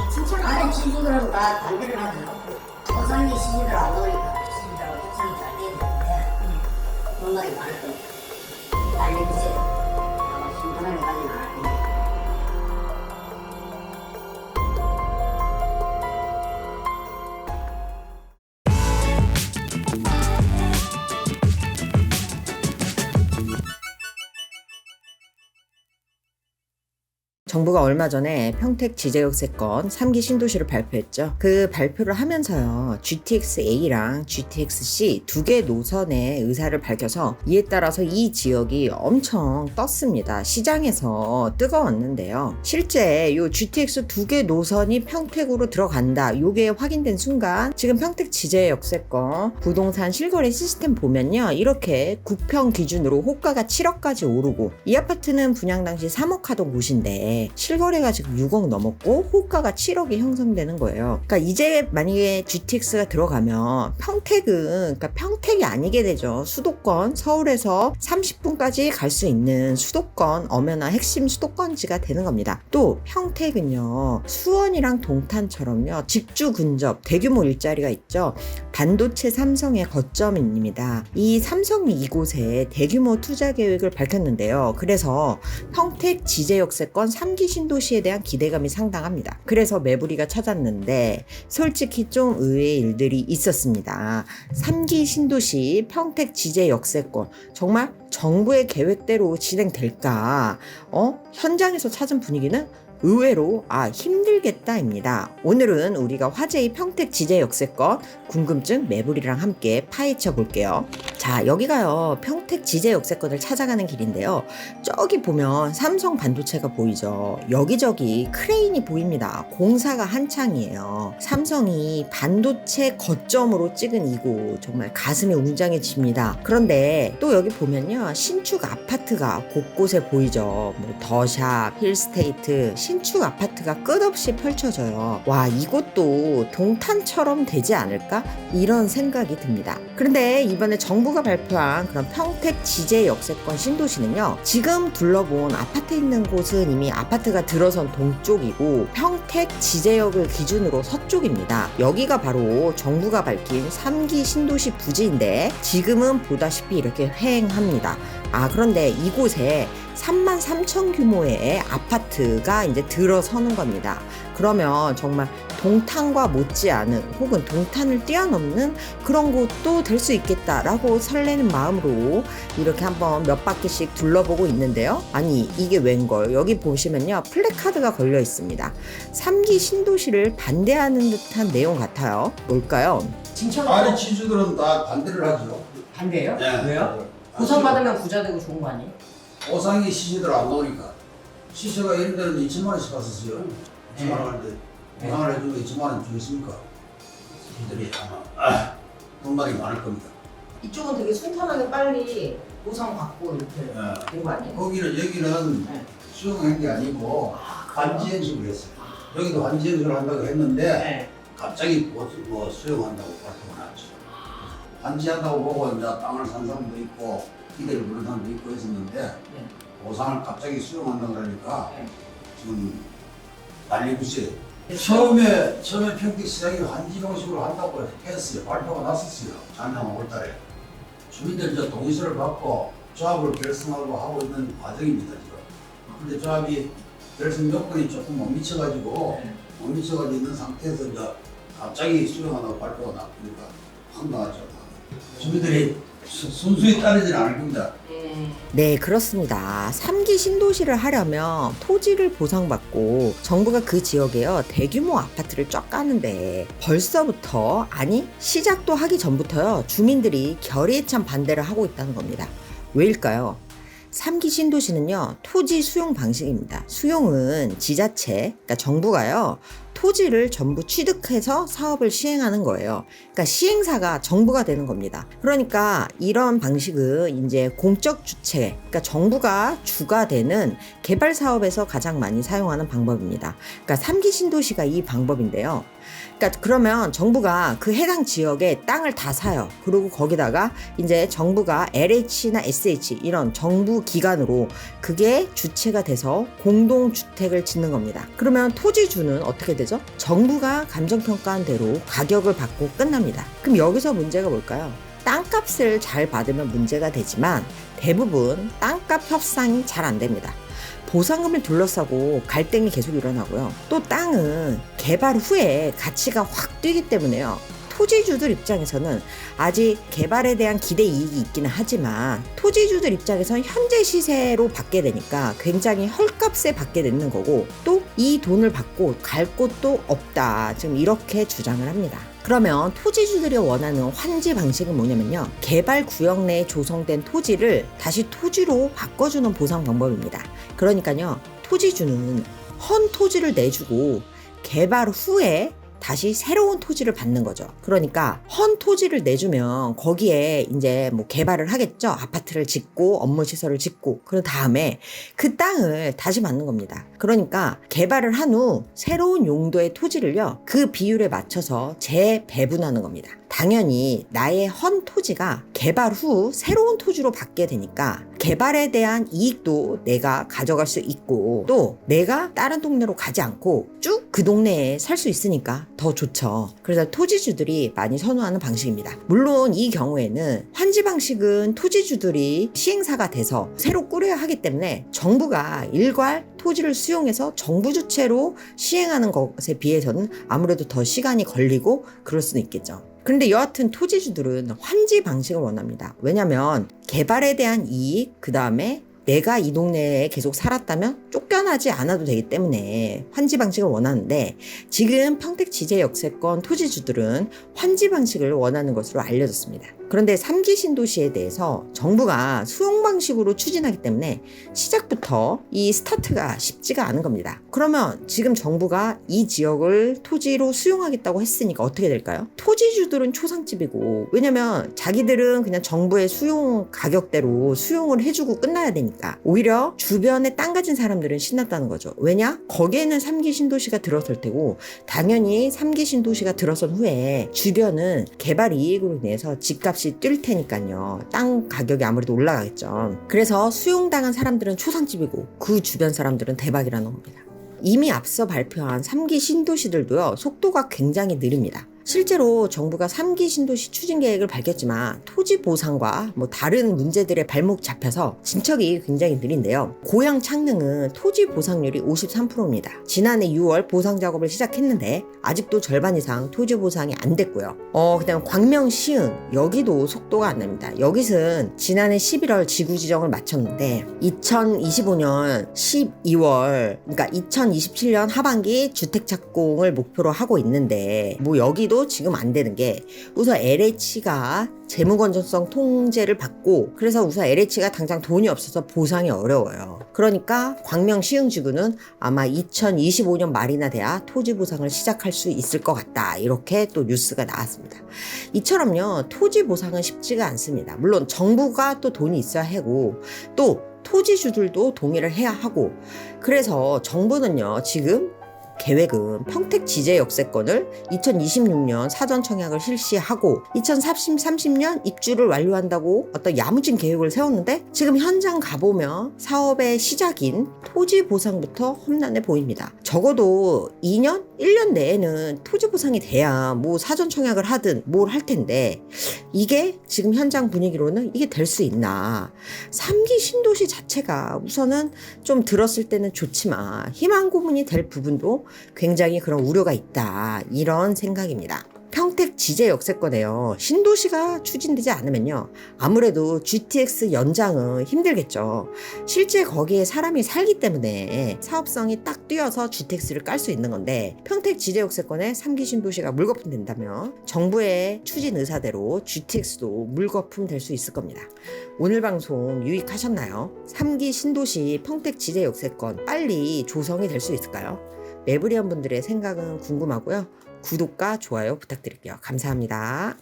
다른 지주들은 다 반대를 하죠. 어상이 시주들 안 오니까 시주들하고 협상이 잘 돼야 되는데 그런 말이 많을 겁니다. 알려주세요. 아마 순탄하게 가지는 않을 겁니다. 정부가 얼마 전에 평택 지제역세권 3기 신도시를 발표했죠. 그 발표를 하면서요, GTX-A랑 GTX-C 두 개 노선의 의사를 밝혀서 이에 따라서 이 지역이 엄청 떴습니다. 시장에서 뜨거웠는데요. 실제 요 GTX 두 개 노선이 평택으로 들어간다, 요게 확인된 순간 지금 평택 지제역세권 부동산 실거래 시스템 보면요, 이렇게 구평 기준으로 호가가 7억까지 오르고, 이 아파트는 분양 당시 3억 하던 곳인데 실거래가 지금 6억 넘었고 호가가 7억이 형성되는 거예요. 그러니까 이제 만약에 GTX가 들어가면 평택은, 그러니까 평택이 아니게 되죠. 수도권, 서울에서 30분까지 갈 수 있는 수도권, 엄연한 핵심 수도권지가 되는 겁니다. 또 평택은요, 수원이랑 동탄처럼요, 직주 근접 대규모 일자리가 있죠. 반도체 삼성의 거점입니다. 이 삼성이 이곳에 대규모 투자 계획을 밝혔는데요. 그래서 평택 지제역세권 3기 신도시에 대한 기대감이 상당합니다. 그래서 매부리가 찾았는데 솔직히 좀 의외의 일들이 있었습니다. 3기 신도시 평택 지제역세권 정말 정부의 계획대로 진행될까? 현장에서 찾은 분위기는 의외로 힘들겠다입니다. 오늘은 우리가 화제의 평택 지제역세권 궁금증 매부리랑 함께 파헤쳐 볼게요. 자, 여기가요, 평택 지제역세권을 찾아가는 길인데요. 저기 보면 삼성 반도체가 보이죠. 여기저기 크레인이 보입니다. 공사가 한창이에요. 삼성이 반도체 거점으로 찍은 이곳 정말 가슴이 웅장해집니다. 그런데 또 여기 보면요, 신축 아파트가 곳곳에 보이죠. 뭐 더샵, 힐스테이트, 신축 아파트가 끝없이 펼쳐져요. 와, 이곳도 동탄처럼 되지 않을까? 이런 생각이 듭니다. 그런데 이번에 정부가 발표한 그런 평택 지제역세권 신도시는요, 지금 둘러본 아파트 있는 곳은 이미 아파트가 들어선 동쪽이고 평택 지제역을 기준으로 서쪽입니다. 여기가 바로 정부가 밝힌 3기 신도시 부지인데 지금은 보다시피 이렇게 휑합니다. 그런데 이곳에 33,000 규모의 아파트가 이제 들어서는 겁니다. 그러면 정말 동탄과 못지않은 혹은 동탄을 뛰어넘는 그런 곳도 될 수 있겠다라고 설레는 마음으로 이렇게 한번 몇 바퀴씩 둘러보고 있는데요. 아니, 이게 웬걸? 여기 보시면요, 플래카드가 걸려 있습니다. 3기 신도시를 반대하는 듯한 내용 같아요. 뭘까요? 아니 지주들은 다 반대를 하죠. 반대예요? 네. 왜요? 보상받으면 부자 되고 좋은 거 아니에요? 오상이 시주들 안 나오니까 시세가 예를 들어 2천만 원씩 갔었어요. 2천만 원 할 때 보상을 해주면 2천만 원 주겠습니까? 시주들이 아마 돈말이 많을 겁니다. 이쪽은 되게 순탄하게 빨리 보상받고 이렇게 된 거 아니에요? 여기는 네. 수용한 게 아니고 환지 연습을 했어요. 여기도 환지 연습을 한다고 했는데 네. 갑자기 뭐 수용한다고 발표가 났죠. 환지한다고 보고 이제 땅을 산 사람도 있고 기대를 부른 사람도 있고 했었는데 네. 보상을 갑자기 수용한다고 그러니까 네. 지금 난리구세요. 처음에 평택시장이 환지 방식으로 한다고 했어요. 발표가 났었어요. 작년 5월달에 주민들 이제 동의서를 받고 조합을 결성하고 하고 있는 과정입니다 지금. 근데 조합이 결성 요건이 조금 못 미쳐가지고 있는 상태에서 이제 갑자기 수용한다고 발표가 나니까 황당하죠. 주민들이 순수히 따르지는 않을 겁니다. 네, 그렇습니다. 3기 신도시를 하려면 토지를 보상받고 정부가 그 지역에요, 대규모 아파트를 쫙 까는데 벌써부터, 아니 시작도 하기 전부터요, 주민들이 결의에 찬 반대를 하고 있다는 겁니다. 왜일까요? 3기 신도시는요, 토지 수용 방식입니다. 수용은 지자체, 그러니까 정부가요, 토지를 전부 취득해서 사업을 시행하는 거예요. 그러니까 시행사가 정부가 되는 겁니다. 그러니까 이런 방식은 이제 공적 주체, 그러니까 정부가 주가 되는 개발 사업에서 가장 많이 사용하는 방법입니다. 그러니까 3기 신도시가 이 방법인데요. 그러니까 그러면 정부가 그 해당 지역에 땅을 다 사요. 그리고 거기다가 이제 정부가 LH나 SH 이런 정부 기관으로 그게 주체가 돼서 공동주택을 짓는 겁니다. 그러면 토지주는 어떻게 되죠? 되죠? 정부가 감정평가한 대로 가격을 받고 끝납니다. 그럼 여기서 문제가 뭘까요? 땅값을 잘 받으면 문제가 되지만 대부분 땅값 협상이 잘 안 됩니다. 보상금을 둘러싸고 갈등이 계속 일어나고요. 또 땅은 개발 후에 가치가 확 뛰기 때문에요. 토지주들 입장에서는 아직 개발에 대한 기대 이익이 있기는 하지만 토지주들 입장에서는 현재 시세로 받게 되니까 굉장히 헐값에 받게 되는 거고 또 이 돈을 받고 갈 곳도 없다. 지금 이렇게 주장을 합니다. 그러면 토지주들이 원하는 환지 방식은 뭐냐면요. 개발 구역 내에 조성된 토지를 다시 토지로 바꿔주는 보상 방법입니다. 그러니까요. 토지주는 헌 토지를 내주고 개발 후에 다시 새로운 토지를 받는 거죠. 그러니까 헌 토지를 내주면 거기에 이제 뭐 개발을 하겠죠. 아파트를 짓고 업무 시설을 짓고 그런 다음에 그 땅을 다시 받는 겁니다. 그러니까 개발을 한 후 새로운 용도의 토지를요. 그 비율에 맞춰서 재배분하는 겁니다. 당연히 나의 헌 토지가 개발 후 새로운 토지로 받게 되니까 개발에 대한 이익도 내가 가져갈 수 있고 또 내가 다른 동네로 가지 않고 쭉 그 동네에 살 수 있으니까 더 좋죠. 그래서 토지주들이 많이 선호하는 방식입니다. 물론 이 경우에는 환지 방식은 토지주들이 시행사가 돼서 새로 꾸려야 하기 때문에 정부가 일괄 토지를 수용해서 정부 주체로 시행하는 것에 비해서는 아무래도 더 시간이 걸리고 그럴 수는 있겠죠. 그런데 여하튼 토지주들은 환지 방식을 원합니다. 왜냐하면 개발에 대한 이익, 그 다음에 내가 이 동네에 계속 살았다면 쫓겨나지 않아도 되기 때문에 환지 방식을 원하는데 지금 평택 지제 역세권 토지주들은 환지 방식을 원하는 것으로 알려졌습니다. 그런데 3기 신도시에 대해서 정부가 수용 방식으로 추진하기 때문에 시작부터 이 스타트가 쉽지가 않은 겁니다. 그러면 지금 정부가 이 지역을 토지로 수용하겠다고 했으니까 어떻게 될까요? 토지주들은 초상집이고 왜냐면 자기들은 그냥 정부의 수용 가격대로 수용을 해주고 끝나야 되니까 오히려 주변에 땅 가진 사람들은 신났다는 거죠. 왜냐? 거기에는 3기 신도시가 들어설 테고 당연히 3기 신도시가 들어선 후에 주변은 개발 이익으로 인해서 집값 뛸 테니까요. 땅 가격이 아무래도 올라가겠죠. 그래서 수용당한 사람들은 초상집이고 그 주변 사람들은 대박이라는 겁니다. 이미 앞서 발표한 3기 신도시들도요. 속도가 굉장히 느립니다. 실제로 정부가 3기 신도시 추진 계획을 밝혔지만 토지 보상과 뭐 다른 문제들의 발목 잡혀서 진척이 굉장히 느린데요. 고양 창릉은 토지 보상률이 53%입니다. 지난해 6월 보상 작업을 시작했는데 아직도 절반 이상 토지 보상이 안 됐고요. 그다음 광명 시흥 여기도 속도가 안 납니다. 여기는 지난해 11월 지구 지정을 마쳤는데 2025년 12월 그러니까 2027년 하반기 주택 착공을 목표로 하고 있는데 뭐 여기도 지금 안 되는 게 우선 LH가 재무건전성 통제를 받고 그래서 우선 LH가 당장 돈이 없어서 보상이 어려워요. 그러니까 광명 시흥지구는 아마 2025년 말이나 돼야 토지 보상을 시작할 수 있을 것 같다. 이렇게 또 뉴스가 나왔습니다. 이처럼요. 토지 보상은 쉽지가 않습니다. 물론 정부가 또 돈이 있어야 하고 또 토지주들도 동의를 해야 하고 그래서 정부는요. 지금 계획은 평택 지제 역세권을 2026년 사전 청약을 실시하고 2030년 입주를 완료한다고 어떤 야무진 계획을 세웠는데 지금 현장 가보면 사업의 시작인 토지 보상부터 험난해 보입니다. 적어도 2년, 1년 내에는 토지 보상이 돼야 뭐 사전 청약을 하든 뭘 할 텐데 이게 지금 현장 분위기로는 이게 될 수 있나. 3기 신도시 자체가 우선은 좀 들었을 때는 좋지만 희망 고문이 될 부분도 굉장히 그런 우려가 있다. 이런 생각입니다. 평택 지제 역세권에요. 신도시가 추진되지 않으면요. 아무래도 GTX 연장은 힘들겠죠. 실제 거기에 사람이 살기 때문에 사업성이 딱 뛰어서 GTX를 깔 수 있는 건데 평택 지제 역세권에 3기 신도시가 물거품 된다면 정부의 추진 의사대로 GTX도 물거품 될 수 있을 겁니다. 오늘 방송 유익하셨나요? 3기 신도시 평택 지제 역세권 빨리 조성이 될 수 있을까요? 매부리한 분들의 생각은 궁금하고요. 구독과 좋아요 부탁드릴게요. 감사합니다.